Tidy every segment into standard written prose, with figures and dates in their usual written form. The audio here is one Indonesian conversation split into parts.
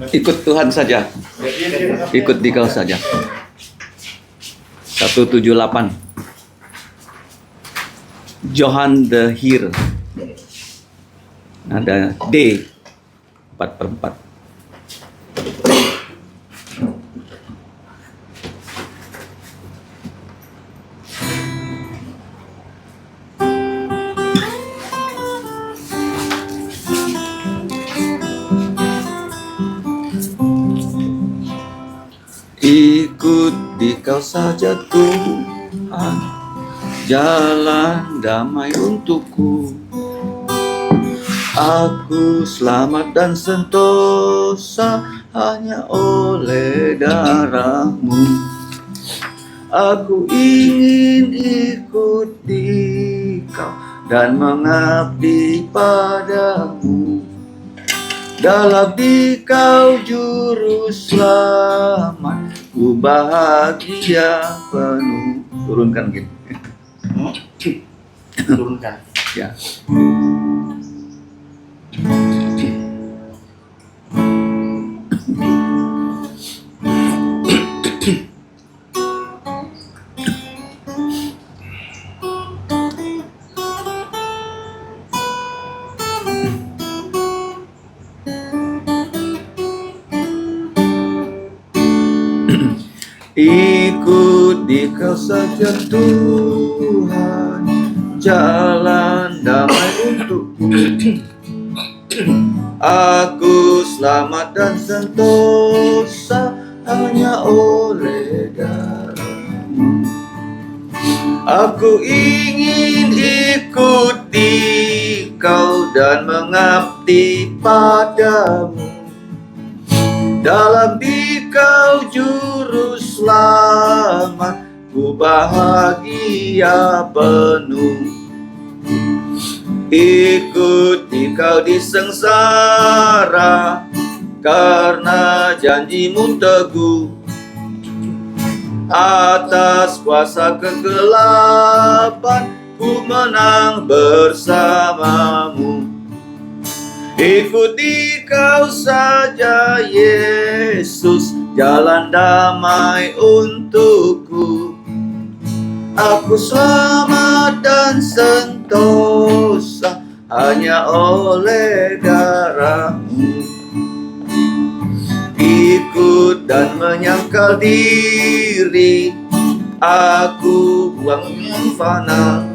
Ikut Tuhan saja. Ikut Dikau saja. 178. Johan the Hero. Ada D 4/4. Ikut Dikau saja Tuhan, jalan damai untukku. Aku selamat dan sentosa hanya oleh darah-Mu. Aku ingin ikut Dikau dan mengabdi padamu. Dalam Dikau juru selamat, ku bahagia penuh. Turunkan gitu. Turunkan. Ya. Ikut Dikau saja Tuhan, jalan damai untukku. Aku selamat dan sentosa hanya oleh darah-Mu. Aku ingin ikut Dikau dan mengabdi padamu. Dalam Dikau juru selamat, ku bahagia penuh. Ikut Dikau di sengsara, karena janji-Mu teguh. Atas kuasa kegelapan, ku menang bersama-Mu. Ikut Dikau saja Yesus, jalan damai untukku. Aku selamat dan sentosa hanya oleh darah-Mu. Ikut dan menyangkal diri, aku buang yang fana.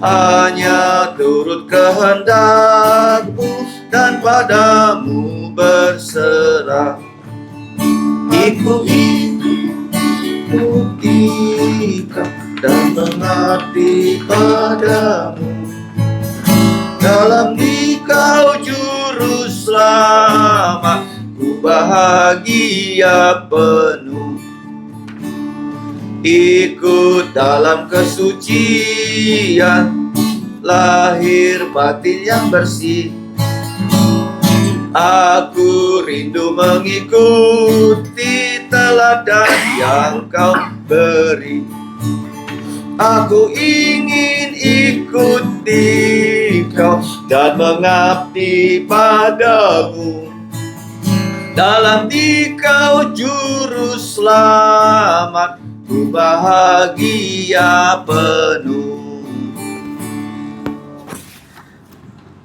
Hanya turut kehendak-Mu dan padamu berserah. Ikut Dikau dan mengabdi padamu. Dalam Dikau juru selamat, ku bahagia penuh. Ikut dalam kesucian, lahir batin yang bersih. Aku rindu mengikuti teladan yang Kau beri. Aku ingin ikut Dikau dan mengabdi padamu. Dalam Dikau juru selamat, ku bahagia penuh.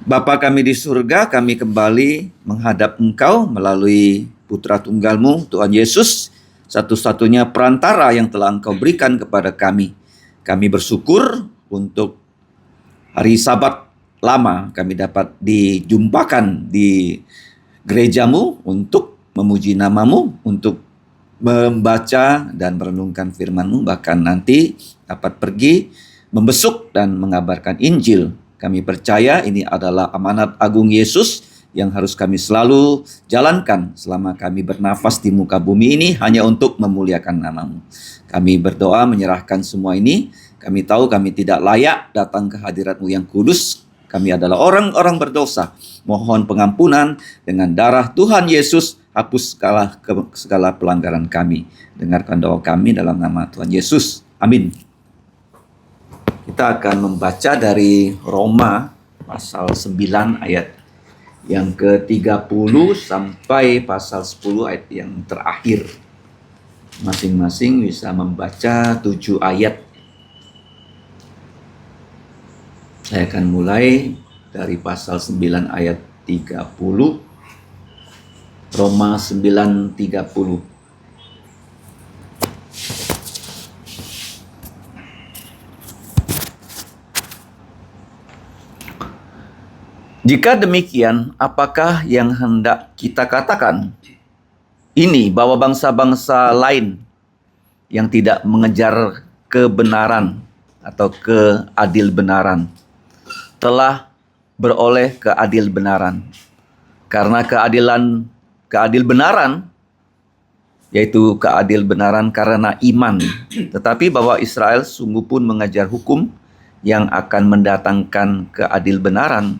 Bapa kami di surga, kami kembali menghadap Engkau melalui Putra Tunggal-Mu, Tuhan Yesus, satu-satunya perantara yang telah Engkau berikan kepada kami. Kami bersyukur untuk hari Sabat lama kami dapat dijumpakan di gereja-Mu untuk memuji nama-Mu, untuk membaca dan merenungkan firman-Mu, bahkan nanti dapat pergi membesuk dan mengabarkan Injil. Kami percaya ini adalah amanat agung Yesus yang harus kami selalu jalankan selama kami bernafas di muka bumi ini, hanya untuk memuliakan nama-Mu. Kami berdoa menyerahkan semua ini. Kami tahu kami tidak layak datang ke hadirat-Mu yang kudus. Kami adalah orang-orang berdosa. Mohon pengampunan dengan darah Tuhan Yesus. Hapus segala pelanggaran kami. Dengarkan doa kami dalam nama Tuhan Yesus. Amin. Kita akan membaca dari Roma pasal 9 ayat yang ke-30 sampai pasal 10 ayat yang terakhir. Masing-masing bisa membaca 7 ayat. Saya akan mulai dari pasal 9 ayat 30, Roma 9:30. Jika demikian, apakah yang hendak kita katakan? Ini bahwa bangsa-bangsa lain yang tidak mengejar kebenaran atau keadilbenaran telah beroleh keadilbenaran. Karena keadilbenaran yaitu keadilbenaran karena iman. Tetapi bahwa Israel sungguh pun mengejar hukum yang akan mendatangkan keadilbenaran,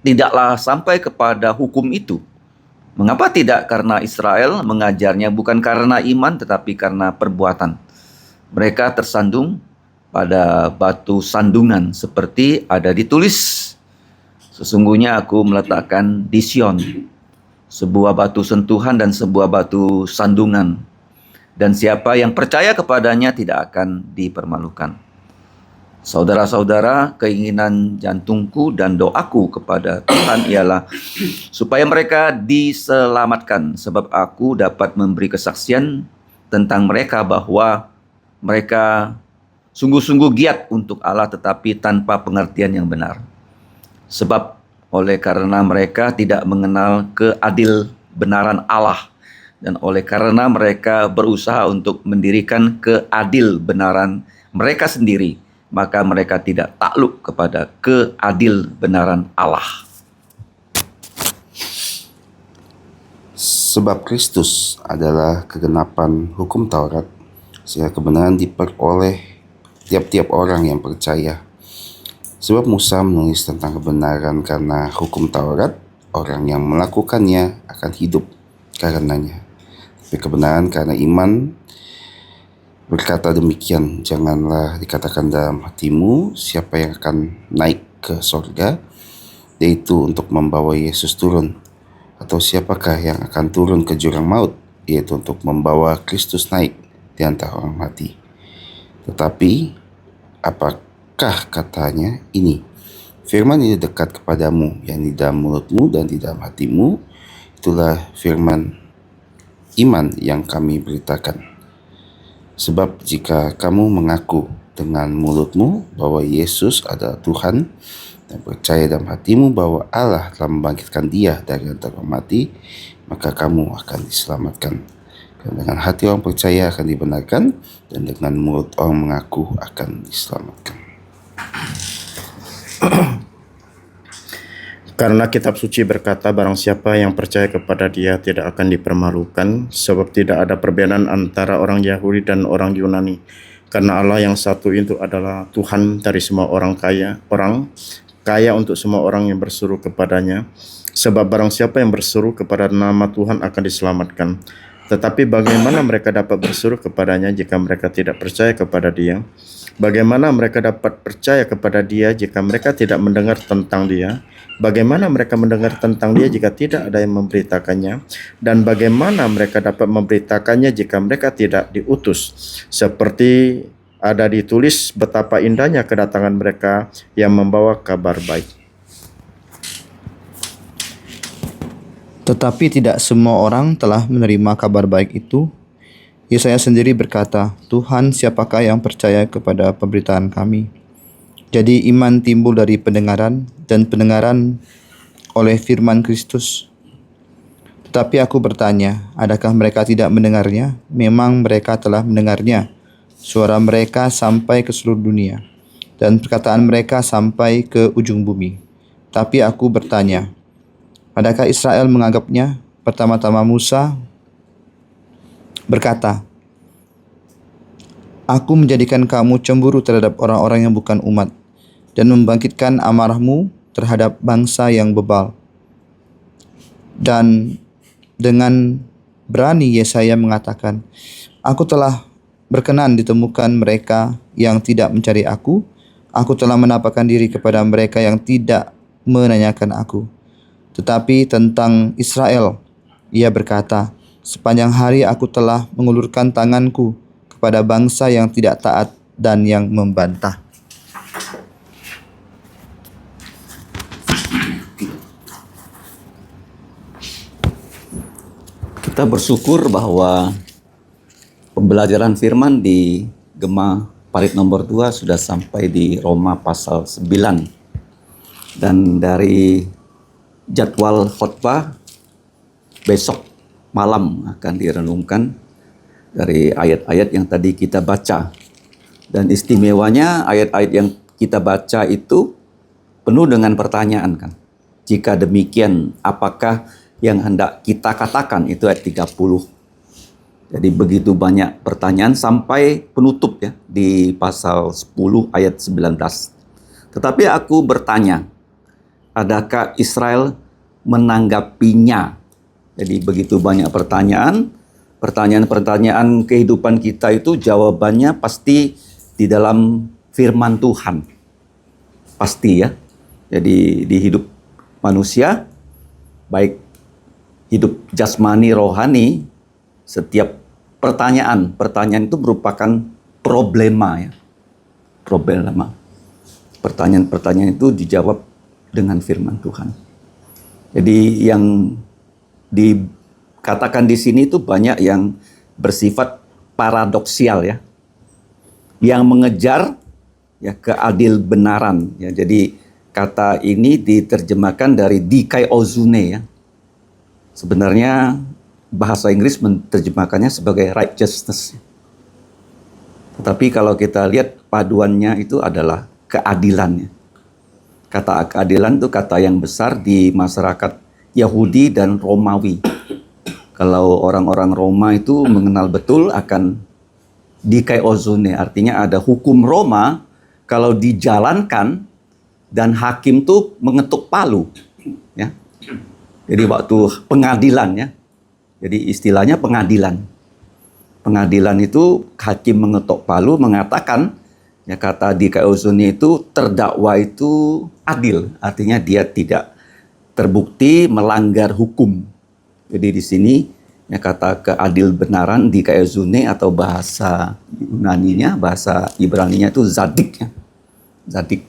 tidaklah sampai kepada hukum itu. Mengapa tidak? Karena Israel mengajarnya bukan karena iman tetapi karena perbuatan. Mereka tersandung pada batu sandungan seperti ada ditulis, sesungguhnya aku meletakkan di Sion sebuah batu sentuhan dan sebuah batu sandungan, dan siapa yang percaya kepadanya tidak akan dipermalukan. Saudara-saudara, keinginan jantungku dan doaku kepada Tuhan ialah supaya mereka diselamatkan, sebab aku dapat memberi kesaksian tentang mereka bahwa mereka sungguh-sungguh giat untuk Allah tetapi tanpa pengertian yang benar. Sebab oleh karena mereka tidak mengenal keadilbenaran Allah, dan oleh karena mereka berusaha untuk mendirikan keadilbenaran mereka sendiri, maka mereka tidak takluk kepada keadilbenaran Allah. Sebab Kristus adalah kegenapan hukum Taurat, sehingga kebenaran diperoleh tiap-tiap orang yang percaya. Sebab Musa menulis tentang kebenaran karena hukum Taurat, orang yang melakukannya akan hidup karenanya. Tapi kebenaran karena iman berkata demikian, janganlah dikatakan dalam hatimu siapa yang akan naik ke sorga, yaitu untuk membawa Yesus turun, atau siapakah yang akan turun ke jurang maut, yaitu untuk membawa Kristus naik di antara orang mati. Tetapi apakah katanya ini? Firman ini dekat kepadamu, yang di dalam mulutmu dan di dalam hatimu. Itulah firman iman yang kami beritakan. Sebab jika kamu mengaku dengan mulutmu bahwa Yesus adalah Tuhan, dan percaya dalam hatimu bahwa Allah telah membangkitkan Dia dari antara orang mati, maka kamu akan diselamatkan. Dengan hati orang percaya akan dibenarkan, dan dengan mulut orang mengaku akan diselamatkan. Karena kitab suci berkata, barang siapa yang percaya kepada Dia tidak akan dipermalukan, sebab tidak ada perbedaan antara orang Yahudi dan orang Yunani. Karena Allah yang satu itu adalah Tuhan dari semua orang kaya untuk semua orang yang berseru kepadanya. Sebab barang siapa yang berseru kepada nama Tuhan akan diselamatkan. Tetapi bagaimana mereka dapat berseru kepadanya jika mereka tidak percaya kepada Dia? Bagaimana mereka dapat percaya kepada Dia jika mereka tidak mendengar tentang Dia? Bagaimana mereka mendengar tentang Dia jika tidak ada yang memberitakannya? Dan bagaimana mereka dapat memberitakannya jika mereka tidak diutus? Seperti ada ditulis betapa indahnya kedatangan mereka yang membawa kabar baik. Tetapi tidak semua orang telah menerima kabar baik itu. Yesaya sendiri berkata, Tuhan, siapakah yang percaya kepada pemberitaan kami? Jadi iman timbul dari pendengaran, dan pendengaran oleh firman Kristus. Tetapi aku bertanya, adakah mereka tidak mendengarnya? Memang mereka telah mendengarnya. Suara mereka sampai ke seluruh dunia, dan perkataan mereka sampai ke ujung bumi. Tapi aku bertanya, adakah Israel menganggapnya? Pertama-tama Musa berkata, Aku menjadikan kamu cemburu terhadap orang-orang yang bukan umat, dan membangkitkan amarahmu terhadap bangsa yang bebal. Dan dengan berani Yesaya mengatakan, Aku telah berkenan ditemukan mereka yang tidak mencari aku. Aku telah menampakkan diri kepada mereka yang tidak menanyakan aku. Tetapi tentang Israel, ia berkata, sepanjang hari aku telah mengulurkan tanganku kepada bangsa yang tidak taat dan yang membantah. Kita bersyukur bahwa pembelajaran firman di Gema Parit nomor 2 sudah sampai di Roma pasal 9. Dan dari jadwal khotbah besok malam akan direnungkan dari ayat-ayat yang tadi kita baca. Dan istimewanya ayat-ayat yang kita baca itu penuh dengan pertanyaan kan. Jika demikian, apakah yang hendak kita katakan? Itu ayat 30. Jadi begitu banyak pertanyaan sampai penutup ya di pasal 10 ayat 19. Tetapi aku bertanya, adakah Israel menanggapinya? Jadi begitu banyak pertanyaan kehidupan kita itu jawabannya pasti di dalam firman Tuhan. Pasti ya. Jadi di hidup manusia, baik hidup jasmani rohani, setiap pertanyaan itu merupakan problema ya. Problema. Pertanyaan-pertanyaan itu dijawab dengan firman Tuhan. Jadi yang dikatakan di sini itu banyak yang bersifat paradoksial ya. Yang mengejar ya keadil benaran ya. Jadi kata ini diterjemahkan dari dikaiozune ya. Sebenarnya bahasa Inggris menerjemahkannya sebagai righteousness. Tetapi kalau kita lihat paduannya itu adalah keadilannya. Kata keadilan itu kata yang besar di masyarakat Yahudi dan Romawi. Kalau orang-orang Roma itu mengenal betul akan dikaiozone, artinya ada hukum Roma kalau dijalankan dan hakim tuh mengetuk palu, ya. Jadi waktu pengadilan ya. Jadi istilahnya pengadilan. Pengadilan itu hakim mengetuk palu mengatakan ya kata dikaiozone itu terdakwa itu adil, artinya dia tidak terbukti melanggar hukum. Jadi di sini ya kata keadil benaran dikaiozone atau bahasa Yunaninya, bahasa Ibraninya itu zadik ya. Zadik.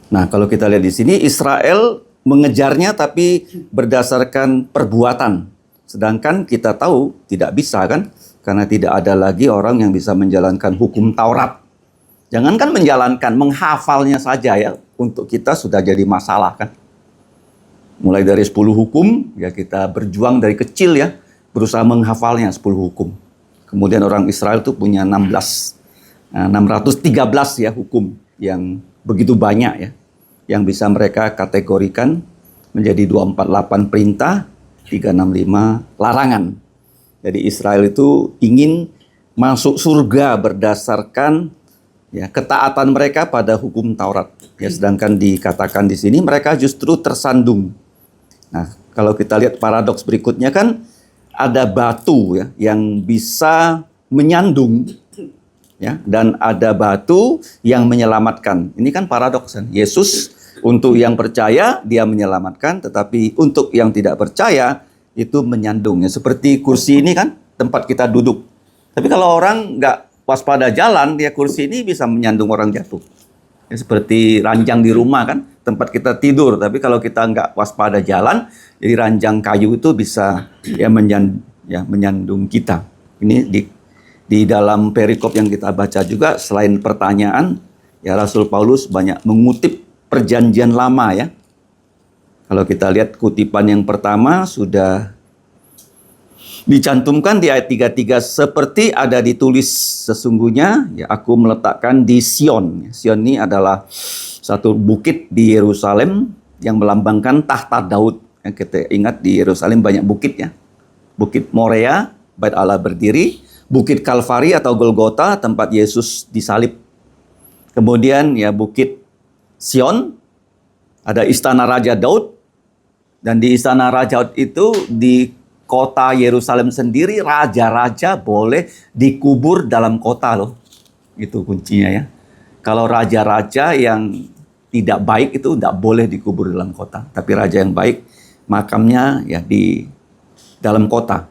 Nah, kalau kita lihat di sini Israel mengejarnya tapi berdasarkan perbuatan. Sedangkan kita tahu tidak bisa kan? Karena tidak ada lagi orang yang bisa menjalankan hukum Taurat. Jangankan menjalankan, menghafalnya saja ya. Untuk kita sudah jadi masalah kan. Mulai dari 10 hukum, ya kita berjuang dari kecil ya. Berusaha menghafalnya 10 hukum. Kemudian orang Israel itu punya 613 ya hukum yang begitu banyak ya. Yang bisa mereka kategorikan menjadi 248 perintah, 365 larangan. Jadi Israel itu ingin masuk surga berdasarkan ya ketaatan mereka pada hukum Taurat. Ya, sedangkan dikatakan di sini mereka justru tersandung. Nah, kalau kita lihat paradoks berikutnya kan ada batu ya yang bisa menyandung ya dan ada batu yang menyelamatkan. Ini kan paradoks kan. Yesus untuk yang percaya dia menyelamatkan, tetapi untuk yang tidak percaya itu menyandung. Ya, seperti kursi ini kan tempat kita duduk. Tapi kalau orang nggak waspada jalan, dia kursi ini bisa menyandung orang jatuh. Ya, seperti ranjang di rumah kan, tempat kita tidur. Tapi kalau kita nggak waspada jalan, jadi ranjang kayu itu bisa ya menyandung kita. Ini di dalam perikop yang kita baca juga, selain pertanyaan, ya Rasul Paulus banyak mengutip Perjanjian Lama ya. Kalau kita lihat kutipan yang pertama sudah dicantumkan di ayat 33, seperti ada ditulis sesungguhnya ya aku meletakkan di Sion. Sion ini adalah satu bukit di Yerusalem yang melambangkan tahta Daud. Yang kita ingat di Yerusalem banyak bukit ya. Bukit Moria, Bait Allah berdiri, Bukit Kalvari atau Golgota, tempat Yesus disalib. Kemudian ya Bukit Sion, ada Istana Raja Daud, dan di Istana Raja Daud itu di kota Yerusalem sendiri raja-raja boleh dikubur dalam kota loh. Itu kuncinya ya. Kalau raja-raja yang tidak baik itu tidak boleh dikubur dalam kota. Tapi raja yang baik makamnya ya di dalam kota.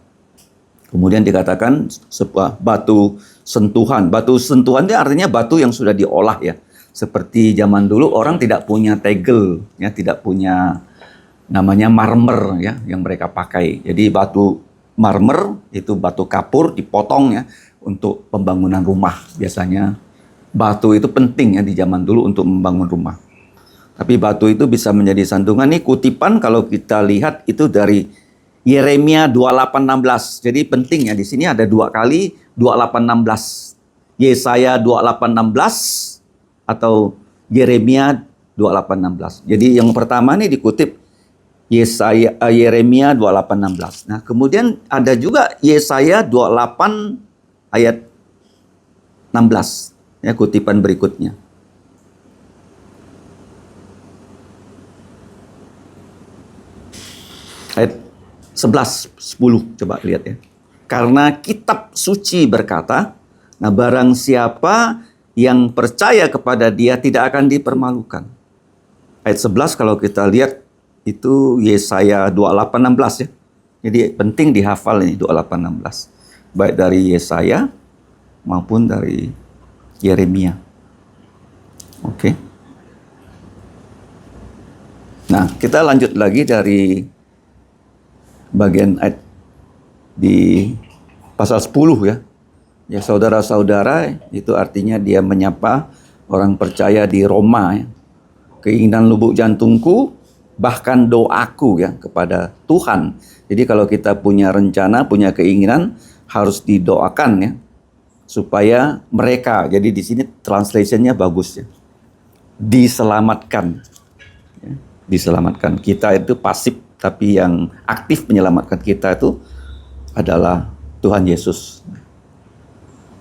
Kemudian dikatakan sebuah batu sentuhan. Batu sentuhan itu artinya batu yang sudah diolah ya. Seperti zaman dulu orang tidak punya tegel, ya, tidak punya namanya marmer ya yang mereka pakai. Jadi batu marmer itu batu kapur dipotong ya untuk pembangunan rumah. Biasanya batu itu penting ya di zaman dulu untuk membangun rumah. Tapi batu itu bisa menjadi sandungan. Ini kutipan kalau kita lihat itu dari Yeremia 28:16. Jadi penting ya, di sini ada 2 kali 28:16. Yesaya 28:16 atau Yeremia 28:16. Jadi yang pertama nih dikutip Yeremia 28:16. Nah, kemudian ada juga Yesaya 28 ayat 16. Ya, kutipan berikutnya. Ayat 11, 10, coba lihat ya. Karena kitab suci berkata, nah barang siapa yang percaya kepada dia tidak akan dipermalukan. Ayat 11 kalau kita lihat itu Yesaya 28:16 ya. Jadi penting dihafal ini 28:16. Baik dari Yesaya maupun dari Yeremia. Oke. Nah, kita lanjut lagi dari bagian ayat di pasal 10 ya. Ya, saudara-saudara, itu artinya dia menyapa orang percaya di Roma ya. Keinginan lubuk jantungku bahkan doaku ya kepada Tuhan. Jadi kalau kita punya rencana, punya keinginan harus didoakan ya supaya mereka, jadi di sini translationnya bagus ya, diselamatkan ya, diselamatkan. Kita itu pasif, tapi yang aktif menyelamatkan kita itu adalah Tuhan Yesus.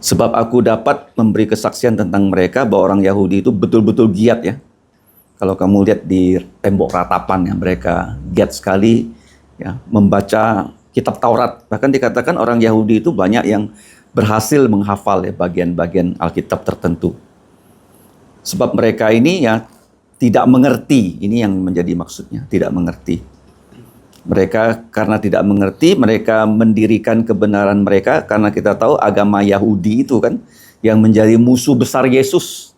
Sebab aku dapat memberi kesaksian tentang mereka bahwa orang Yahudi itu betul-betul giat ya. Kalau kamu lihat di tembok ratapan ya, mereka giat sekali ya membaca kitab Taurat. Bahkan dikatakan orang Yahudi itu banyak yang berhasil menghafal ya bagian-bagian Alkitab tertentu. Sebab mereka ini ya tidak mengerti, ini yang menjadi maksudnya, tidak mengerti. Mereka karena tidak mengerti, mereka mendirikan kebenaran mereka karena kita tahu agama Yahudi itu kan yang menjadi musuh besar Yesus.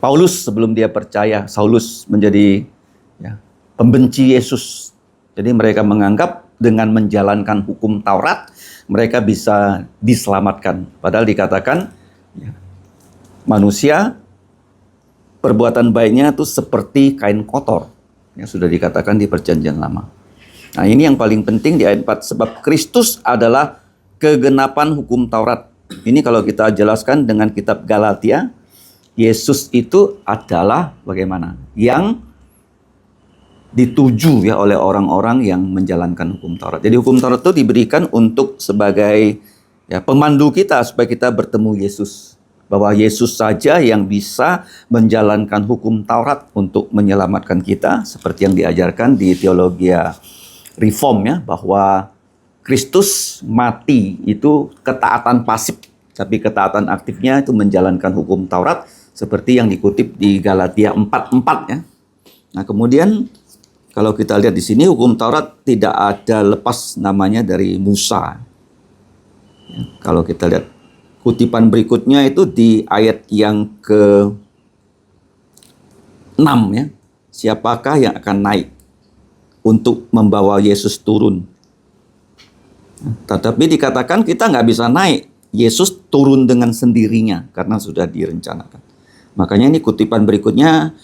Paulus sebelum dia percaya, Saulus menjadi ya, pembenci Yesus. Jadi mereka menganggap dengan menjalankan hukum Taurat, mereka bisa diselamatkan. Padahal dikatakan ya, manusia perbuatan baiknya itu seperti kain kotor. Yang sudah dikatakan di Perjanjian Lama. Nah, ini yang paling penting di ayat 4. Sebab Kristus adalah kegenapan hukum Taurat. Ini kalau kita jelaskan dengan kitab Galatia, Yesus itu adalah bagaimana? Yang dituju ya oleh orang-orang yang menjalankan hukum Taurat. Jadi hukum Taurat itu diberikan untuk sebagai ya, pemandu kita supaya kita bertemu Yesus. Bahwa Yesus saja yang bisa menjalankan hukum Taurat untuk menyelamatkan kita, seperti yang diajarkan di teologi reform ya, bahwa Kristus mati itu ketaatan pasif, tapi ketaatan aktifnya itu menjalankan hukum Taurat, seperti yang dikutip di Galatia 4:4 ya. Nah, kemudian kalau kita lihat di sini hukum Taurat tidak ada lepas namanya dari Musa. Ya, kalau kita lihat kutipan berikutnya itu di ayat yang ke-6 ya. Siapakah yang akan naik untuk membawa Yesus turun? Tetapi dikatakan kita nggak bisa naik. Yesus turun dengan sendirinya karena sudah direncanakan. Makanya ini kutipan berikutnya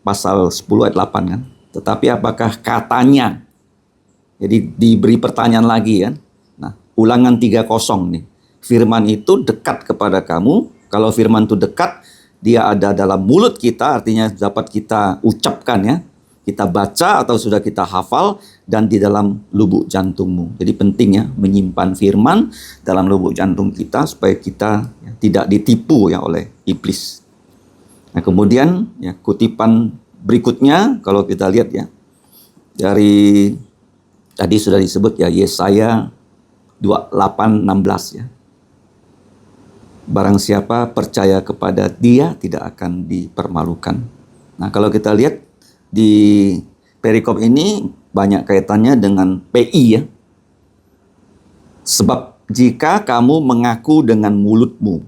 pasal 10 ayat 8 kan. Tetapi apakah katanya? Jadi diberi pertanyaan lagi kan. Nah, Ulangan 3:0 nih. Firman itu dekat kepada kamu. Kalau firman itu dekat, dia ada dalam mulut kita, artinya dapat kita ucapkan ya. Kita baca atau sudah kita hafal dan di dalam lubuk jantungmu. Jadi penting ya menyimpan firman dalam lubuk jantung kita supaya kita ya, tidak ditipu ya oleh iblis. Nah, kemudian ya kutipan berikutnya kalau kita lihat ya dari tadi sudah disebut ya Yesaya 28:16 ya. Barang siapa percaya kepada dia tidak akan dipermalukan. Nah, kalau kita lihat di perikop ini banyak kaitannya dengan PI ya. Sebab jika kamu mengaku dengan mulutmu,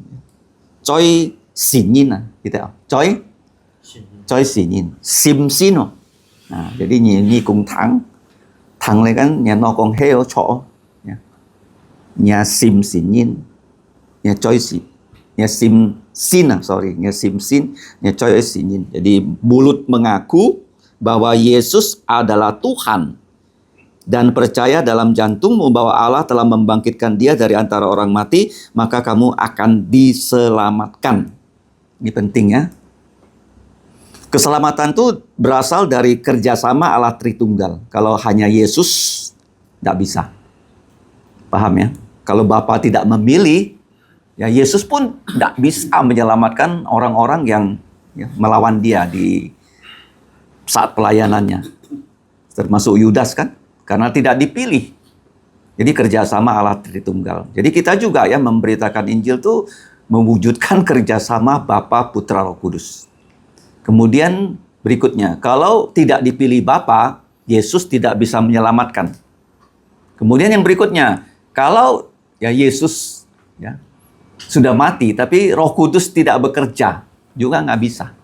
choi sinin gitu ya. Choi sinin, sim sino. Nah, jadi nyi cùng thắng. Thắng này kan nhà nó còn heo chỗ. Nhà sim sinin. Nhà choi si. Nhà sim sin nhà sim sin, nhà choi sinin. Jadi mulut mengaku bahwa Yesus adalah Tuhan dan percaya dalam jantungmu bahwa Allah telah membangkitkan dia dari antara orang mati, maka kamu akan diselamatkan. Ini penting ya. Keselamatan itu berasal dari kerjasama Allah Tritunggal. Kalau hanya Yesus, tidak bisa. Paham ya? Kalau Bapa tidak memilih, ya Yesus pun tidak bisa menyelamatkan orang-orang yang melawan dia di saat pelayanannya. Termasuk Yudas kan? Karena tidak dipilih. Jadi kerjasama Allah Tritunggal. Jadi kita juga ya memberitakan Injil itu mewujudkan kerjasama Bapa, Putra, Roh Kudus. Kemudian berikutnya, kalau tidak dipilih Bapa, Yesus tidak bisa menyelamatkan. Kemudian yang berikutnya, kalau ya Yesus ya sudah mati, tapi Roh Kudus tidak bekerja, juga nggak bisa.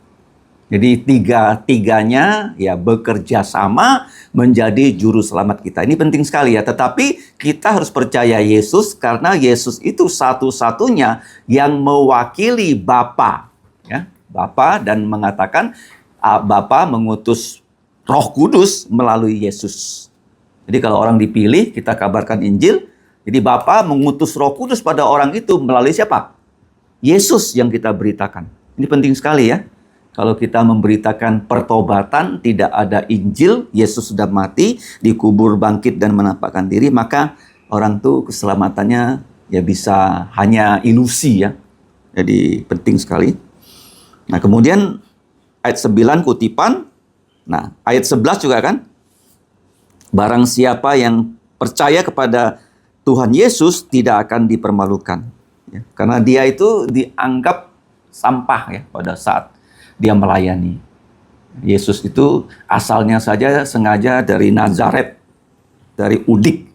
Jadi tiga-tiganya ya bekerja sama menjadi juru selamat kita. Ini penting sekali ya. Tetapi kita harus percaya Yesus karena Yesus itu satu-satunya yang mewakili Bapa. Ya, Bapa dan mengatakan Bapa mengutus Roh Kudus melalui Yesus. Jadi kalau orang dipilih, kita kabarkan Injil. Jadi Bapa mengutus Roh Kudus pada orang itu melalui siapa? Yesus yang kita beritakan. Ini penting sekali ya. Kalau kita memberitakan pertobatan, tidak ada Injil, Yesus sudah mati, dikubur, bangkit, dan menampakkan diri, maka orang itu keselamatannya ya bisa hanya ilusi ya. Jadi penting sekali. Nah kemudian ayat 9 kutipan, nah ayat 11 juga kan, barang siapa yang percaya kepada Tuhan Yesus tidak akan dipermalukan. Ya, karena dia itu dianggap sampah ya pada saat dia melayani. Yesus itu asalnya saja sengaja dari Nazaret, dari Udik.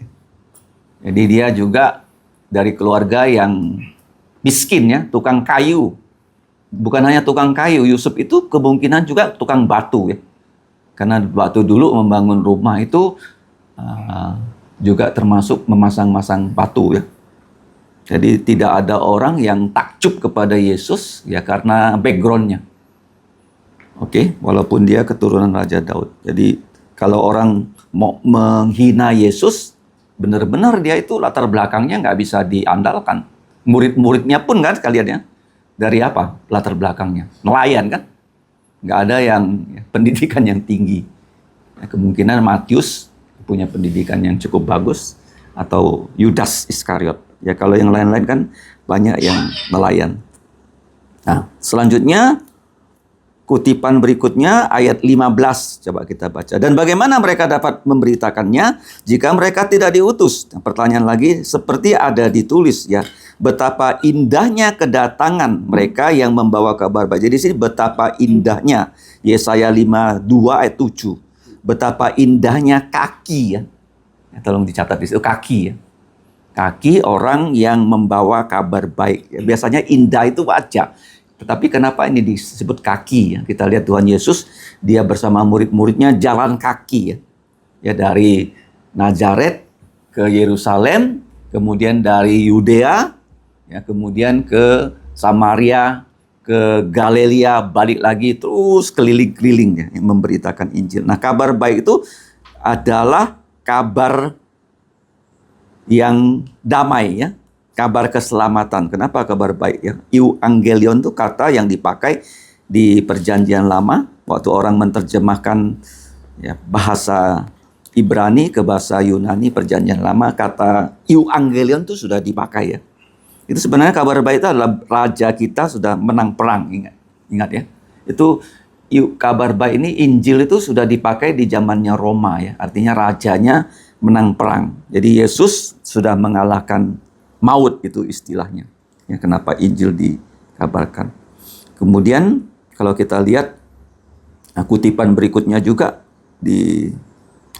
Jadi dia juga dari keluarga yang miskin ya, tukang kayu. Bukan hanya tukang kayu, Yusuf itu kemungkinan juga tukang batu ya. Karena waktu dulu membangun rumah itu juga termasuk memasang-masang batu ya. Jadi tidak ada orang yang takjub kepada Yesus ya karena backgroundnya. Oke, walaupun dia keturunan Raja Daud. Jadi kalau orang mau menghina Yesus, benar-benar dia itu latar belakangnya nggak bisa diandalkan. Murid-muridnya pun kan sekalian ya. Dari apa latar belakangnya? Nelayan kan? Nggak ada yang pendidikan yang tinggi. Ya, kemungkinan Matius punya pendidikan yang cukup bagus. Atau Yudas Iskariot. Ya kalau yang lain-lain kan banyak yang nelayan. Nah, selanjutnya kutipan berikutnya ayat 15 coba kita baca. Dan bagaimana mereka dapat memberitakannya jika mereka tidak diutus? Nah, pertanyaan lagi seperti ada ditulis ya. Betapa indahnya kedatangan mereka yang membawa kabar baik. Jadi di sini betapa indahnya Yesaya 52 ayat 7. Betapa indahnya kaki ya. Tolong dicatat di situ kaki ya. Kaki orang yang membawa kabar baik. Ya, biasanya indah itu wajah. Tetapi kenapa ini disebut kaki ya? Kita lihat Tuhan Yesus, dia bersama murid-muridnya jalan kaki ya. Ya dari Nazaret ke Yerusalem, kemudian dari Yudea, ya kemudian ke Samaria, ke Galilea, balik lagi terus keliling-keliling ya, yang memberitakan Injil. Nah, kabar baik itu adalah kabar yang damai ya. Kabar keselamatan. Kenapa kabar baik ya? Euangelion itu kata yang dipakai di Perjanjian Lama waktu orang menerjemahkan ya, bahasa Ibrani ke bahasa Yunani Perjanjian Lama, kata Euangelion itu sudah dipakai ya. Itu sebenarnya kabar baik itu adalah raja kita sudah menang perang, ingat ya. Itu kabar baik ini, Injil itu sudah dipakai di zamannya Roma ya. Artinya rajanya menang perang. Jadi Yesus sudah mengalahkan maut, itu istilahnya. Ya, kenapa Injil dikabarkan. Kemudian kalau kita lihat kutipan berikutnya juga di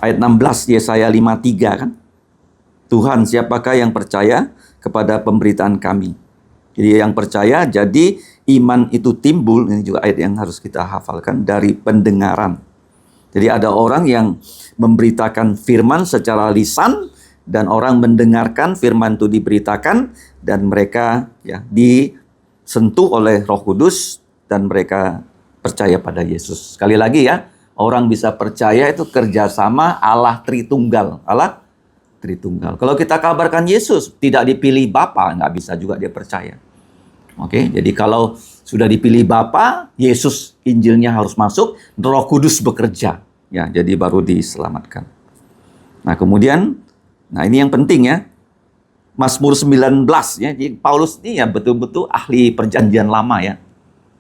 ayat 16 Yesaya 53 kan. Tuhan, siapakah yang percaya kepada pemberitaan kami? Jadi yang percaya, jadi iman itu timbul, ini juga ayat yang harus kita hafalkan, dari pendengaran. Jadi ada orang yang memberitakan firman secara lisan, dan orang mendengarkan firman itu diberitakan, dan mereka ya disentuh oleh Roh Kudus, dan mereka percaya pada Yesus. Sekali lagi ya, orang bisa percaya itu kerjasama Allah Tritunggal. Allah Tritunggal. Kalau kita kabarkan Yesus tidak dipilih Bapa, nggak bisa juga dia percaya. Oke, jadi kalau sudah dipilih Bapa, Yesus Injilnya harus masuk, Roh Kudus bekerja. Ya, jadi baru diselamatkan. Nah, kemudian, nah ini yang penting ya. Mazmur 19 ya. Jadi Paulus ini ya betul-betul ahli perjanjian lama ya.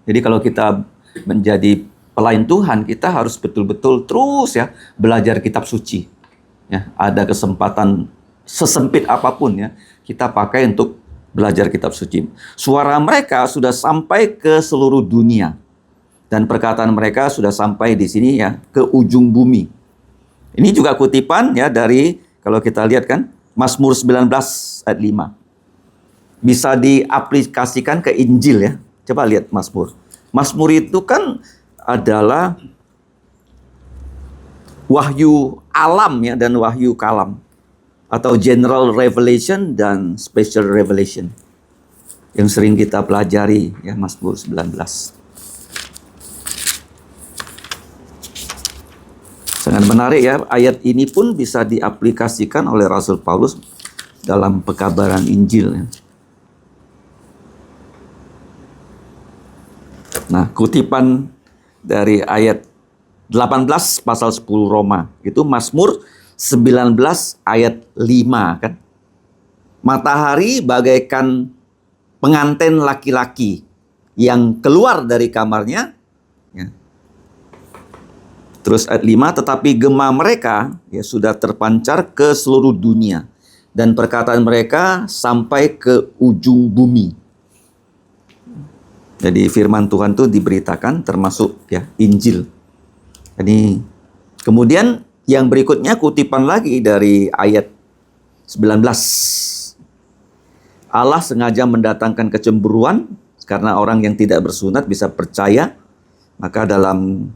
Jadi kalau kita menjadi pelayan Tuhan, kita harus betul-betul terus ya belajar kitab suci. Ya, ada kesempatan sesempit apapun ya, kita pakai untuk belajar kitab suci. Suara mereka sudah sampai ke seluruh dunia. Dan perkataan mereka sudah sampai di sini ya, ke ujung bumi. Ini juga kutipan ya dari, kalau kita lihat kan, Mazmur 19 ayat 5. Bisa diaplikasikan ke Injil ya. Coba lihat Mazmur. Mazmur itu kan adalah wahyu alam ya, dan wahyu kalam. Atau general revelation dan special revelation. Yang sering kita pelajari ya, Mazmur 19. Sangat menarik ya, ayat ini pun bisa diaplikasikan oleh Rasul Paulus dalam pekabaran Injil ya. Nah, kutipan dari ayat 18 pasal 10 Roma, itu Mazmur 19 ayat 5 kan. Matahari bagaikan pengantin laki-laki yang keluar dari kamarnya. Ya. Terus ayat 5, tetapi gema mereka ya sudah terpancar ke seluruh dunia, dan perkataan mereka sampai ke ujung bumi. Jadi firman Tuhan itu diberitakan termasuk ya Injil. Jadi kemudian yang berikutnya kutipan lagi dari ayat 19. Allah sengaja mendatangkan kecemburuan karena orang yang tidak bersunat bisa percaya. Maka dalam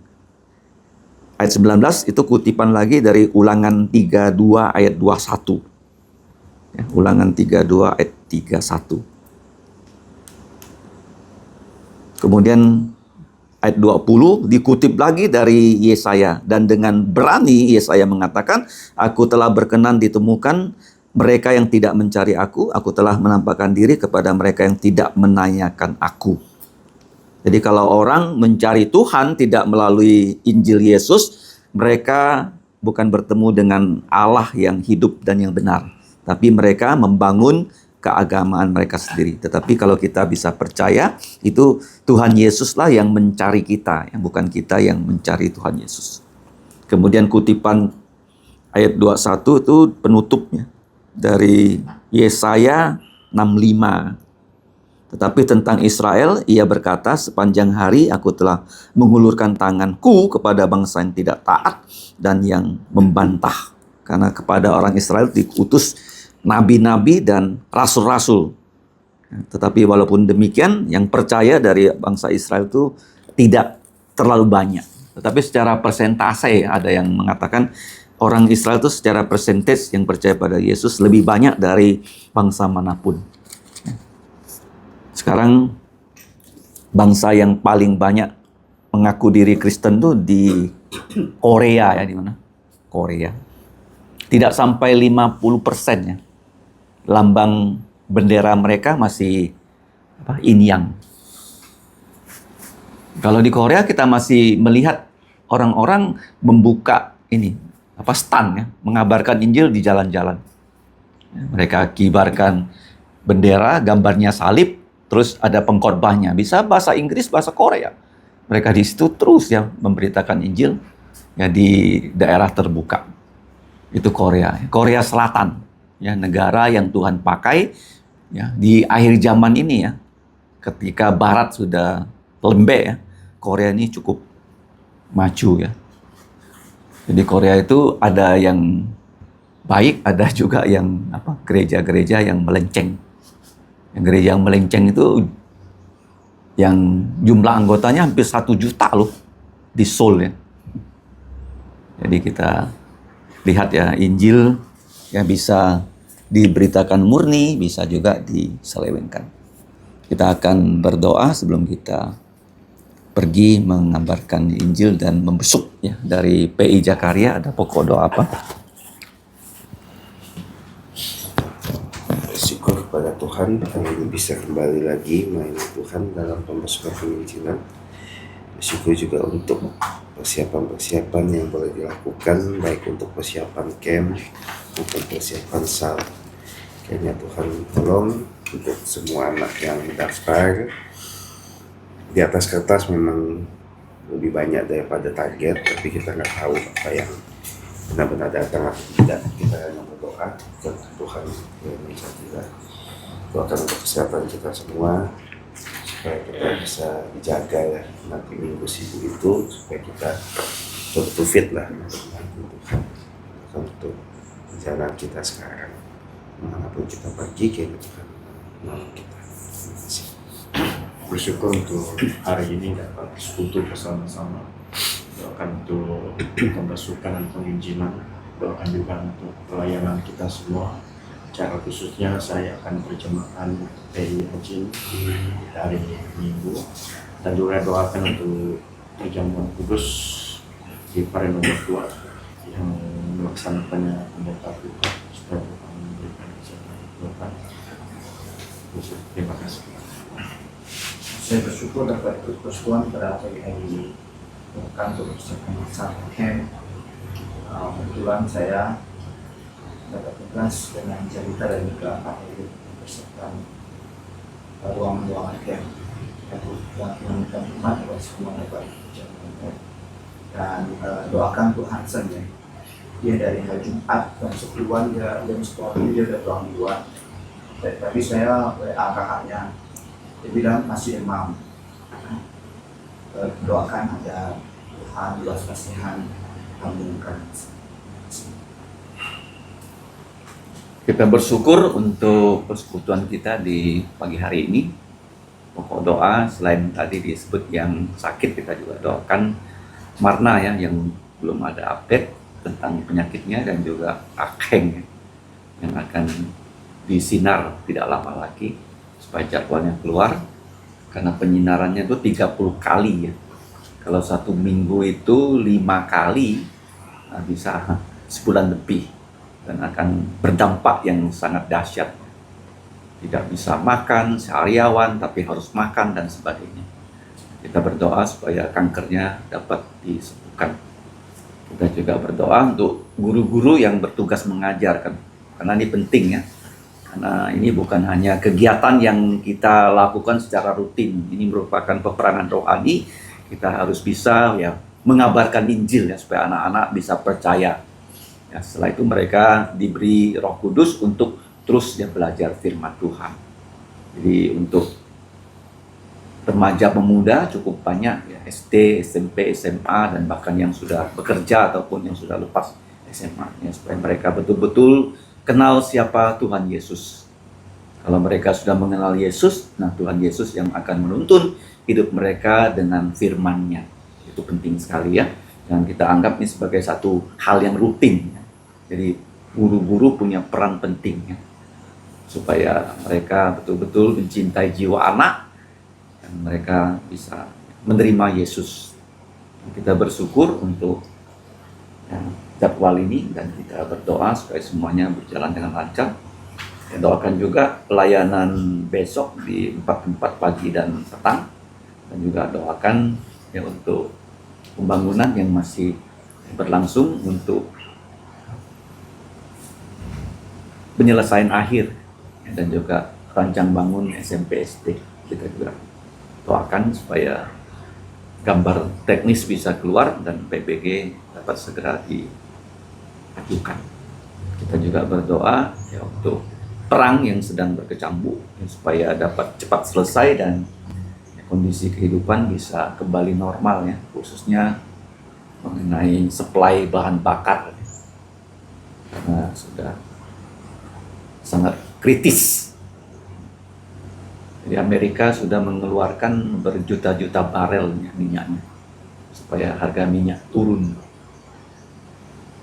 ayat 19 itu kutipan lagi dari Ulangan 32 ayat 21. Ya, Ulangan 32 ayat 31. Kemudian ayat 20 dikutip lagi dari Yesaya, dan dengan berani Yesaya mengatakan, aku telah berkenan ditemukan mereka yang tidak mencari aku telah menampakkan diri kepada mereka yang tidak menanyakan aku. Jadi kalau orang mencari Tuhan tidak melalui Injil Yesus, mereka bukan bertemu dengan Allah yang hidup dan yang benar, tapi mereka membangun keagamaan mereka sendiri. Tetapi kalau kita bisa percaya, itu Tuhan Yesuslah yang mencari kita, yang bukan kita yang mencari Tuhan Yesus. Kemudian kutipan ayat 21 itu penutupnya dari Yesaya 65. Tetapi tentang Israel, ia berkata, sepanjang hari aku telah mengulurkan tanganku kepada bangsa yang tidak taat dan yang membantah. Karena kepada orang Israel diutus nabi-nabi dan rasul-rasul. Tetapi walaupun demikian, yang percaya dari bangsa Israel itu tidak terlalu banyak. Tetapi secara persentase ada yang mengatakan orang Israel itu secara persentase yang percaya pada Yesus lebih banyak dari bangsa manapun. Sekarang bangsa yang paling banyak mengaku diri Kristen tuh di Korea ya, di mana? Korea. Tidak sampai 50% ya. Lambang bendera mereka masih yin yang. Kalau di Korea kita masih melihat orang-orang membuka ini stand ya, mengabarkan Injil di jalan-jalan. Mereka kibarkan bendera, gambarnya salib, terus ada pengkhotbahnya. Bisa bahasa Inggris, bahasa Korea. Mereka di situ terus ya memberitakan Injil ya di daerah terbuka. Itu Korea, Korea Selatan. Ya, negara yang Tuhan pakai ya di akhir zaman ini ya, ketika Barat sudah lembek ya, Korea ini cukup maju ya. Jadi Korea itu ada yang baik, ada juga yang gereja-gereja yang melenceng. Yang gereja yang melenceng itu yang jumlah anggotanya hampir 1 juta loh di Seoul ya. Jadi kita lihat ya, Injil yang bisa diberitakan murni, bisa juga diselewengkan. Kita akan berdoa sebelum kita pergi mengabarkan Injil dan membesuk ya. Dari PI Jakarta ada pokok doa apa? Bersyukur kepada Tuhan kami ini bisa kembali lagi melayani Tuhan dalam pembesukan penginjilan. Bersyukur juga untuk persiapan-persiapan yang boleh dilakukan, baik untuk persiapan camp maupun persiapan sal. Kiranya Tuhan tolong untuk semua anak yang mendaftar. Di atas kertas memang lebih banyak daripada target, tapi kita nggak tahu apa yang benar-benar datang atau tidak. Kita hanya berdoa ke Tuhan yang menjadilah. Doakan untuk kesehatan kita semua, supaya kita bisa dijaga ya nanti minggu sibuk itu, supaya kita betul fit lah untuk membantu Tuhan untuk perjalanan kita sekarang. Manapun kita pergi, kayaknya Tuhan menolong kita. Terima kasih. Bersyukur untuk hari ini dapat sekutu bersama-sama. Doakan untuk pembesukan dan penginjilan. Doakan juga untuk pelayanan kita semua. Secara khususnya saya akan terjemahkan PI Ajin dari minggu. Dan juga doakan untuk perjamuan kudus di Pare nomor 2 yang melaksanakannya pendeta kita, supaya Tuhan memberikan kesehatan. Terima kasih. Saya bersyukur dapat ikut persekutuan pada pagi hari ini. Bukan untuk persiapan satu camp. Kebetulan saya dapat tugas dengan cerita dan juga materi persiapan ruang-ruangan camp. Dan meminta Tuhan agar semua dapat berjalan. Dan doakan Tuhan saja. Dia dari hari Jumat jam 10-an, dia jam 10 dia udah pulang duluan. Tapi saya WA kakaknya, dia bilang masih demam. Doakan agar Tuhan luas kasihan kampunkan. Kita bersyukur untuk persekutuan kita di pagi hari ini. Pokok doa selain tadi disebut yang sakit, kita juga doakan Marna ya, yang belum ada update tentang penyakitnya, dan juga Akeng yang akan disinar tidak lama lagi supaya jadwalnya keluar, karena penyinarannya itu 30 kali ya. Kalau 1 minggu itu 5 kali, bisa sebulan lebih, dan akan berdampak yang sangat dahsyat. Tidak bisa makan sehariawan, tapi harus makan dan sebagainya. Kita berdoa supaya kankernya dapat disembuhkan. Kita juga berdoa untuk guru-guru yang bertugas mengajarkan, karena ini penting ya. Karena ini bukan hanya kegiatan yang kita lakukan secara rutin, ini merupakan peperangan rohani. Kita harus bisa ya mengabarkan Injil ya, supaya anak-anak bisa percaya. Ya, setelah itu mereka diberi Roh Kudus untuk terus ya belajar firman Tuhan. Jadi untuk remaja pemuda cukup banyak ya, SD, SMP, SMA, dan bahkan yang sudah bekerja ataupun yang sudah lepas SMA ya, supaya mereka betul-betul kenal siapa Tuhan Yesus. Kalau mereka sudah mengenal Yesus, nah Tuhan Yesus yang akan menuntun hidup mereka dengan firman-Nya. Itu penting sekali ya. Dan kita anggap ini sebagai satu hal yang rutin ya. Jadi guru-guru punya peran penting ya, supaya mereka betul-betul mencintai jiwa anak dan mereka bisa menerima Yesus. Kita bersyukur untuk ya, jadwal ini, dan kita berdoa supaya semuanya berjalan dengan lancar. Kita doakan juga pelayanan besok di 4 tempat pagi dan petang, dan juga doakan ya untuk pembangunan yang masih berlangsung untuk penyelesaian akhir ya, dan juga rancang bangun SMP SD. Kita juga doakan supaya gambar teknis bisa keluar dan PBG dapat segera diajukan. Kita juga berdoa ya untuk perang yang sedang berkecamuk ya, supaya dapat cepat selesai dan ya, kondisi kehidupan bisa kembali normal ya, khususnya mengenai supply bahan bakar karena sudah sangat kritis. Jadi Amerika sudah mengeluarkan berjuta-juta barel minyaknya supaya harga minyak turun.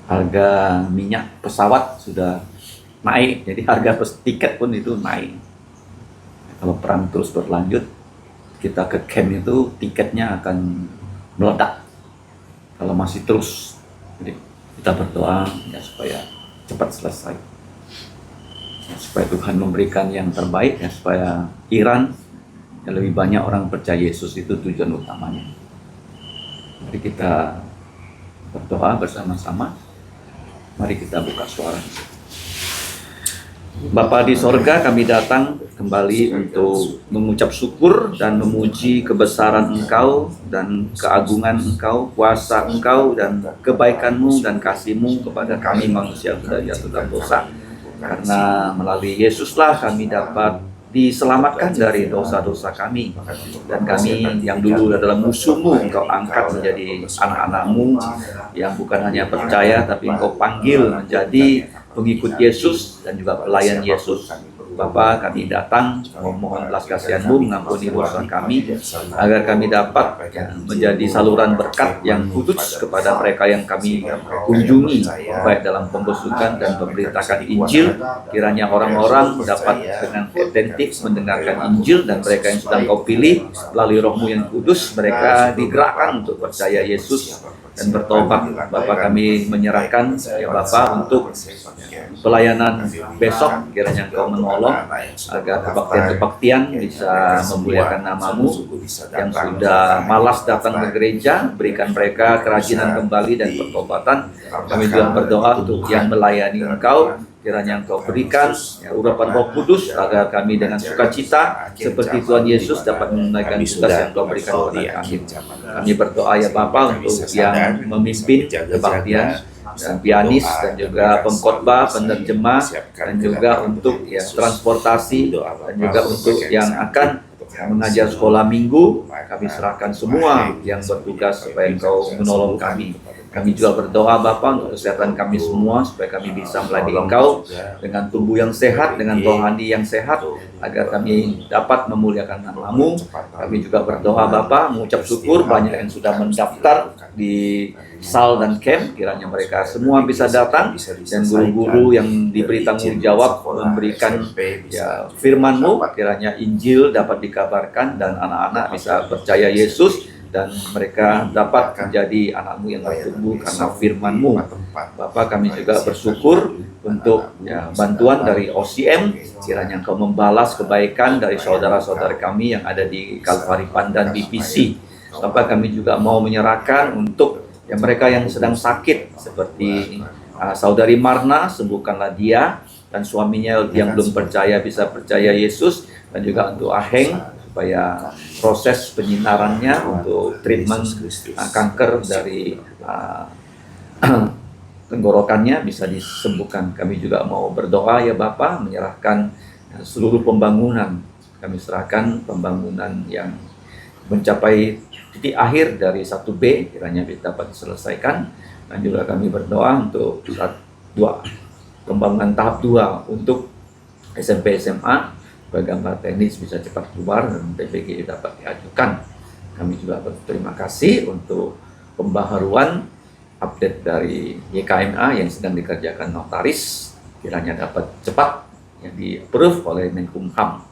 Harga minyak pesawat sudah naik, jadi harga tiket pun itu naik. Kalau perang terus berlanjut, kita ke camp itu tiketnya akan meledak. Kalau masih terus, jadi kita berdoa ya supaya cepat selesai. Ya, supaya Tuhan memberikan yang terbaik, ya supaya Iran yang lebih banyak orang percaya Yesus, itu tujuan utamanya. Mari kita berdoa bersama-sama. Mari kita buka suara. Bapa di sorga, kami datang kembali untuk mengucap syukur dan memuji kebesaran Engkau dan keagungan Engkau, kuasa Engkau dan kebaikan-Mu dan kasih-Mu kepada kami manusia sudah jatuh dalam dosa. Karena melalui Yesuslah kami dapat diselamatkan dari dosa-dosa kami, dan kami yang dulu adalah musuh-Mu Engkau angkat menjadi anak-anak-Mu yang bukan hanya percaya tapi Engkau panggil menjadi pengikut Yesus dan juga pelayan Yesus. Bapa, kami datang memohon belas kasihan-Mu mengampuni dosa kami, agar kami dapat menjadi saluran berkat yang kudus kepada mereka yang kami kunjungi, baik dalam pembesukan dan pemberitakan Injil. Kiranya orang-orang dapat dengan otentik mendengarkan Injil, dan mereka yang sudah Kau pilih melalui Roh-Mu yang kudus, mereka digerakkan untuk percaya Yesus dan bertobat. Bapa, kami menyerahkan ya Bapa untuk pelayanan besok, kiranya Engkau menolong agar kebaktian-kebaktian bisa memuliakan nama-Mu. Yang sudah malas datang ke gereja, berikan mereka kerajinan kembali dan pertobatan. Kami juga berdoa untuk yang melayani Engkau, kiranya Engkau berikan ya, urapan Roh Kudus agar kami dengan sukacita seperti Tuhan Yesus dapat menunaikan tugas yang Engkau berikan kepada kami. Kami berdoa ya Bapa untuk yang memimpin kebaktian dan pianis dan juga pengkhotbah, penerjemah, dan juga untuk ya transportasi, dan juga untuk yang akan mengajar sekolah minggu. Kami serahkan semua yang bertugas supaya Engkau menolong kami. Kami juga berdoa Bapa untuk kesehatan kami semua, supaya kami bisa melayani Engkau dengan tubuh yang sehat, dengan rohani yang sehat, agar kami dapat memuliakan nama-Mu. Kami juga berdoa Bapa, mengucap syukur banyak yang sudah mendaftar di SAL dan camp, kiranya mereka semua bisa datang, dan guru-guru yang diberi tanggung jawab memberikan ya firman-Mu, kiranya Injil dapat dikabarkan dan anak-anak bisa percaya Yesus, dan mereka dapat menjadi anak-Mu yang bertumbuh karena firman-Mu. Bapa, kami juga bersyukur untuk ya, bantuan dari OCM, kiranya Engkau membalas kebaikan dari saudara-saudara kami yang ada di Kalvari Pandan BPC. Bapa, kami juga mau menyerahkan untuk ya, mereka yang sedang sakit, seperti saudari Marna, sembuhkanlah dia, dan suaminya yang belum percaya bisa percaya Yesus, dan juga untuk Aheng, supaya proses penyinarannya untuk treatment kanker dari tenggorokannya bisa disembuhkan. Kami juga mau berdoa ya Bapa, menyerahkan seluruh pembangunan. Kami serahkan pembangunan yang mencapai titik akhir dari 1B, kiranya dapat diselesaikan. Dan juga kami berdoa untuk pembangunan tahap 2 untuk SMP SMA, supaya gambar teknis bisa cepat keluar dan PPG dapat diajukan. Kami juga berterima kasih untuk pembaharuan update dari YKMA yang sedang dikerjakan notaris, kiranya dapat cepat yang di-approve oleh Menkumham.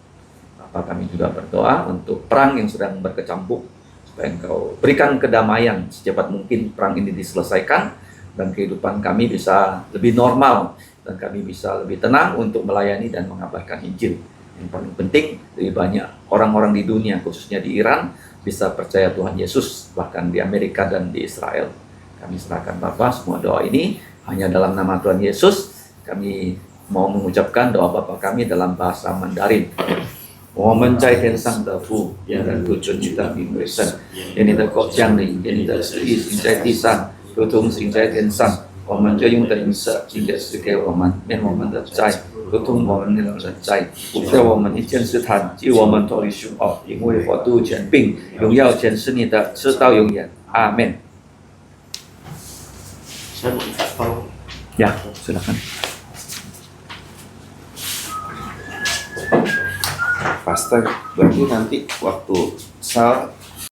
Kami juga berdoa untuk perang yang sedang berkecamuk, supaya Engkau berikan kedamaian secepat mungkin perang ini diselesaikan, dan kehidupan kami bisa lebih normal, dan kami bisa lebih tenang untuk melayani dan mengabarkan Injil. Yang paling penting, lebih banyak orang-orang di dunia, khususnya di Iran, bisa percaya Tuhan Yesus, bahkan di Amerika dan di Israel. Kami serahkan Bapa semua doa ini hanya dalam nama Tuhan Yesus. Kami mau mengucapkan doa Bapa kami dalam bahasa Mandarin. 我们在天上的父，愿人不尊你的名为圣，愿你的国降临，愿你的旨意行在地上，如同行在天上。我们就用的饮食，今天赐给我们，免我们的债，如同我们免了人债，不叫我们一见试探，救我们脱离凶恶，因为国度、权柄、荣耀全是你的，直到永远。阿门。Saya mau install. Ya, silakan. Pastor, berarti nanti waktu Sal